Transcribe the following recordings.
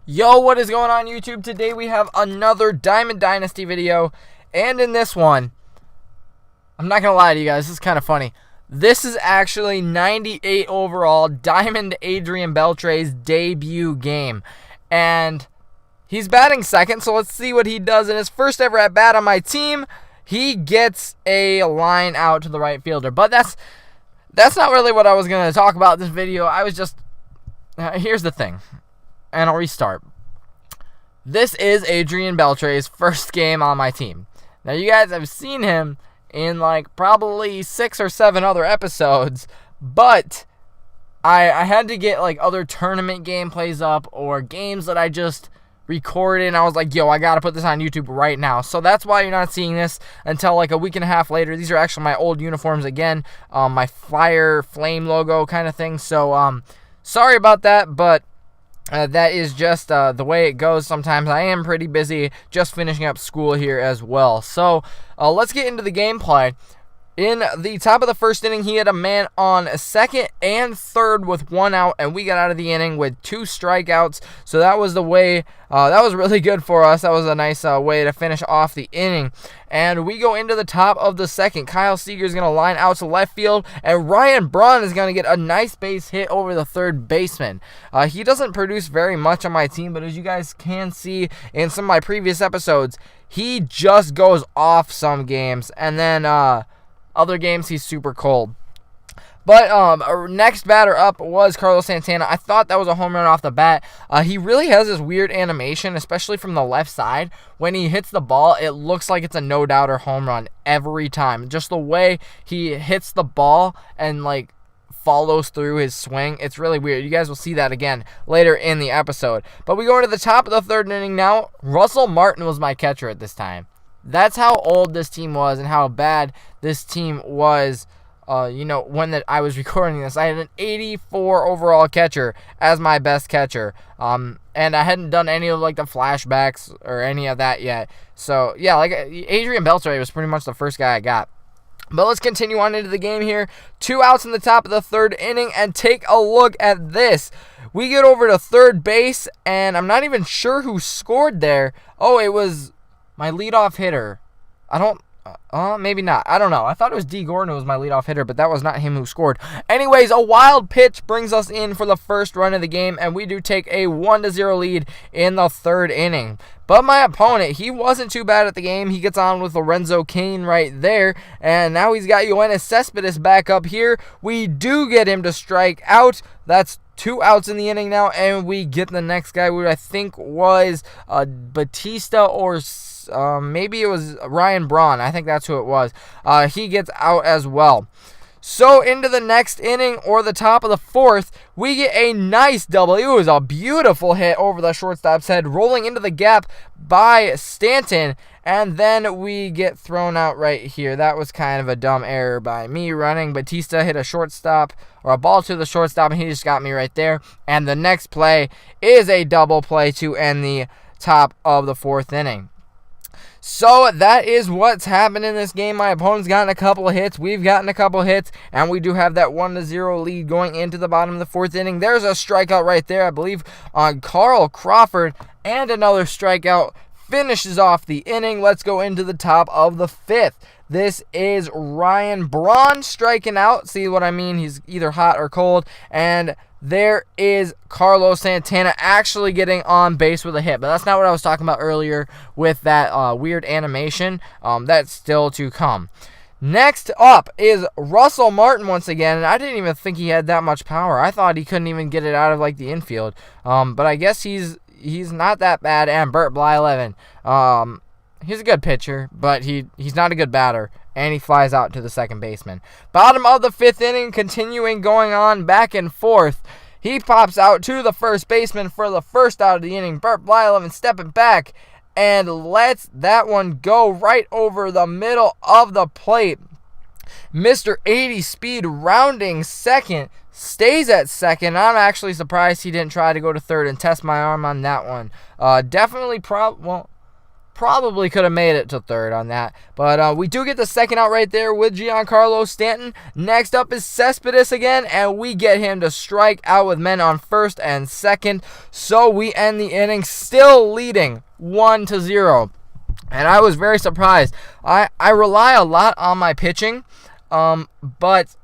Yo, what is going on YouTube? Today we have another Diamond Dynasty video, and in this one, I'm not going to lie to you guys, this is kind of funny. This is actually 98 overall Diamond ADRIAN BELTRE'S debut game, and he's batting second, so let's see what he does in his first ever at bat on my team. He gets a line out to the right fielder, but that's not really what I was going to talk about in this video. I was just, here's the thing. And I'll restart. This is ADRIAN BELTRE'S first game on my team. Now, you guys have seen him in like probably 6 or 7 other episodes, but I had to get like other tournament gameplays up or games that I just recorded, and I was like, yo, I gotta put this on YouTube right now. So that's why you're not seeing this until like a week and a half later. These are actually my old uniforms again, my fire flame logo kind of thing. So sorry about that, but that is just the way it goes sometimes. I am pretty busy just finishing up school here as well. So let's get into the gameplay. In the top of the first inning, he had a man on second and third with 1 out, and we got out of the inning with 2 strikeouts. So that was the way, that was really good for us. That was a nice way to finish off the inning. And we go into the top of the second. Kyle Seager is going to line out to left field, and Ryan Braun is going to get a nice base hit over the third baseman. He doesn't produce very much on my team, but as you guys can see in some of my previous episodes, he just goes off some games, and then other games he's super cold. But our next batter up was Carlos Santana. I thought that was a home run off the bat. He really has this weird animation, especially from the left side. When he hits the ball, it looks like it's a no-doubter home run every time. Just the way he hits the ball and like follows through his swing, it's really weird. You guys will see that again later in the episode. But we go into the top of the third inning now. Russell Martin was my catcher at this time. That's how old this team was and how bad this team was, when I was recording this. I had an 84 overall catcher as my best catcher. And I hadn't done any of, like, the flashbacks or any of that yet. So, yeah, like, ADRIAN BELTRE was pretty much the first guy I got. But let's continue on into the game here. 2 outs in the top of the third inning, and take a look at this. We get over to third base, and I'm not even sure who scored there. Oh, it was my leadoff hitter. Maybe not. I don't know. I thought it was D. Gordon who was my leadoff hitter, but that was not him who scored. Anyways, a wild pitch brings us in for the first run of the game, and we do take a 1-0 lead in the third inning. But my opponent, he wasn't too bad at the game. He gets on with Lorenzo Cain right there, and now he's got Yoenis Cespedes back up here. We do get him to strike out. That's 2 outs in the inning now, and we get the next guy, who I think was Batista or maybe it was Ryan Braun. I think that's who it was. He gets out as well. So into the next inning, or the top of the fourth, we get a nice double. It was a beautiful hit over the shortstop's head, rolling into the gap by Stanton, and then we get thrown out right here. That was kind of a dumb error by me running. Batista hit a shortstop, or a ball to the shortstop, and he just got me right there. And the next play is a double play to end the top of the fourth inning. So that is what's happened in this game. My opponent's gotten a couple of hits. We've gotten a couple of hits. And we do have that 1-0 lead going into the bottom of the fourth inning. There's a strikeout right there, I believe, on Carl Crawford. And another strikeout finishes off the inning. Let's go into the top of the fifth. This is Ryan Braun striking out. See what I mean? He's either hot or cold. And there is Carlos Santana actually getting on base with a hit. But that's not what I was talking about earlier with that weird animation. That's still to come. Next up is Russell Martin once again. And I didn't even think he had that much power. I thought he couldn't even get it out of like the infield. But I guess he's not that bad. And Bert Blyleven, he's a good pitcher, but he's not a good batter, and he flies out to the second baseman. Bottom of the fifth inning, continuing going on back and forth. He pops out to the first baseman for the first out of the inning. Bert Blyleven stepping back and lets that one go right over the middle of the plate. Mr. 80 speed rounding second stays at second. I'm actually surprised he didn't try to go to third and test my arm on that one. Probably could have made it to third on that. But we do get the second out right there with Giancarlo Stanton. Next up is Cespedes again, and we get him to strike out with men on first and second. So we end the inning still leading 1-0. And I was very surprised. I rely a lot on my pitching, but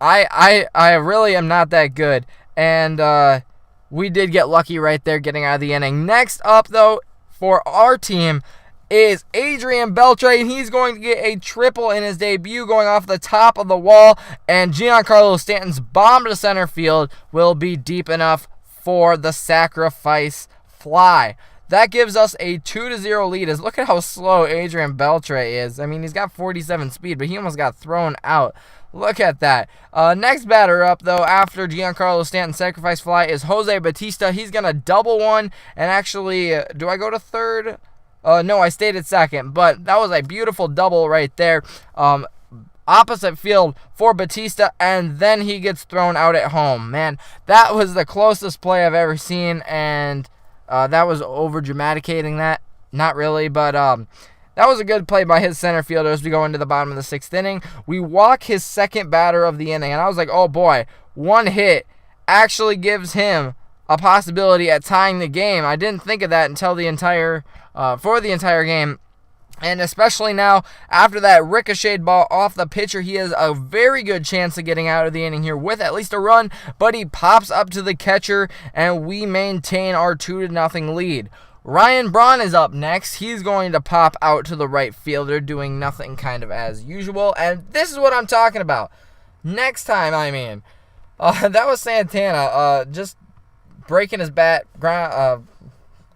I really am not that good. And we did get lucky right there getting out of the inning. Next up, though, for our team is Adrian Beltre, and he's going to get a triple in his debut going off the top of the wall, and Giancarlo Stanton's bomb to center field will be deep enough for the sacrifice fly. That gives us a 2-0 lead. Look at how slow Adrian Beltre is. I mean, he's got 47 speed, but he almost got thrown out. Look at that. Next batter up, though, after Giancarlo Stanton's sacrifice fly is Jose Bautista. He's going to double one. And actually, do I go to third? No, I stayed at second. But that was a beautiful double right there. Opposite field for Bautista. And then he gets thrown out at home. Man, that was the closest play I've ever seen. And that was over-dramaticating that. Not really, but that was a good play by his center fielder as we go into the bottom of the sixth inning. We walk his second batter of the inning, and I was like, oh boy, one hit actually gives him a possibility at tying the game. I didn't think of that until for the entire game. And especially now, after that ricocheted ball off the pitcher, he has a very good chance of getting out of the inning here with at least a run, but he pops up to the catcher, and we maintain our 2-0 lead. Ryan Braun is up next. He's going to pop out to the right fielder, doing nothing kind of as usual. And this is what I'm talking about. Next time, I mean. That was Santana just breaking his bat,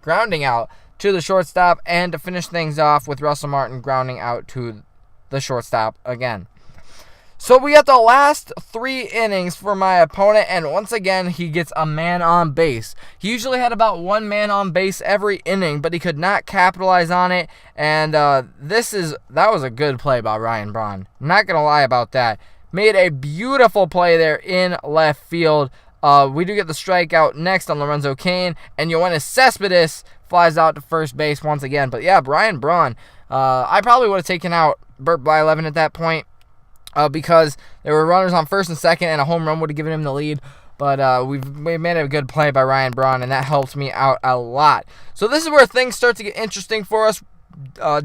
grounding out to the shortstop, and to finish things off with Russell Martin grounding out to the shortstop again. So we got the last 3 innings for my opponent, and once again, he gets a man on base. He usually had about 1 man on base every inning, but he could not capitalize on it, and that was a good play by Ryan Braun. Not going to lie about that. Made a beautiful play there in left field. We do get the strikeout next on Lorenzo Cain, and Yoenis Cespedes flies out to first base once again. But yeah, Ryan Braun, I probably would have taken out Burt Blyleven at that point. Because there were runners on first and second, and a home run would have given him the lead. But we made a good play by Ryan Braun, and that helped me out a lot. So this is where things start to get interesting for us.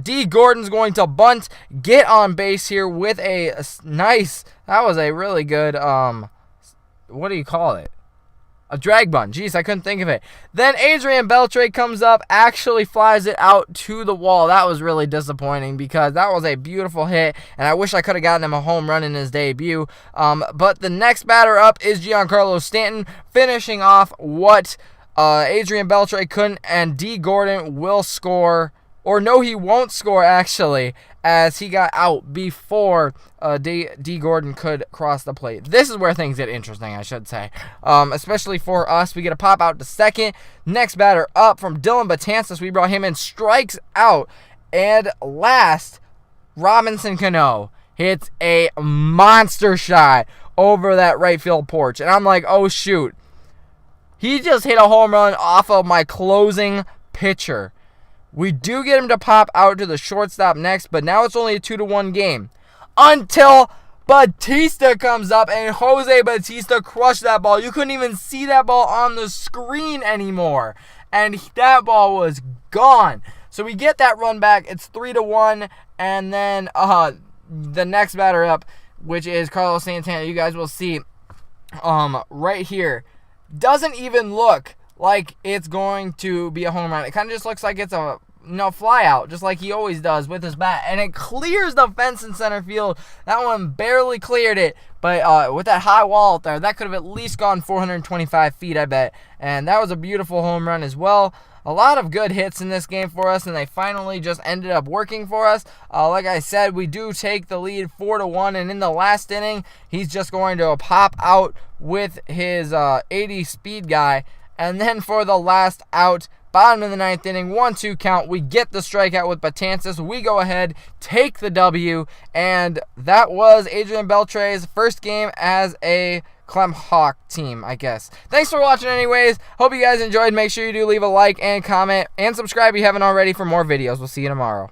D. Gordon's going to bunt, get on base here with a nice, that was a really good, what do you call it? A drag bunt. Jeez, I couldn't think of it. Then Adrian Beltre comes up, actually flies it out to the wall. That was really disappointing because that was a beautiful hit, and I wish I could have gotten him a home run in his debut. But the next batter up is Giancarlo Stanton, finishing off what Adrian Beltre couldn't, and D. Gordon will score. Or no, he won't score, actually, as he got out before D. Gordon could cross the plate. This is where things get interesting, I should say. Especially for us. We get a pop out to second. Next batter up from Dylan Betances. We brought him in. Strikes out. And last, Robinson Cano hits a monster shot over that right field porch. And I'm like, oh, shoot. He just hit a home run off of my closing pitcher. We do get him to pop out to the shortstop next, but now it's only a 2-1 game. Until Bautista comes up, and Jose Bautista crushed that ball. You couldn't even see that ball on the screen anymore. And that ball was gone. So we get that run back. It's 3-1. And then the next batter up, which is Carlos Santana, you guys will see right here, doesn't even look like it's going to be a home run. It kind of just looks like it's a fly out, just like he always does with his bat. And it clears the fence in center field. That one barely cleared it, but with that high wall out there, that could have at least gone 425 feet, I bet. And that was a beautiful home run as well. A lot of good hits in this game for us, and they finally just ended up working for us. Like I said, we do take the lead 4-1, and in the last inning, he's just going to pop out with his 80 speed guy. And then for the last out, bottom of the ninth inning, 1-2 count, we get the strikeout with Betances. We go ahead, take the W, and that was Adrian Beltre's first game as a Clemhawk team, I guess. Thanks for watching anyways. Hope you guys enjoyed. Make sure you do leave a like and comment and subscribe if you haven't already for more videos. We'll see you tomorrow.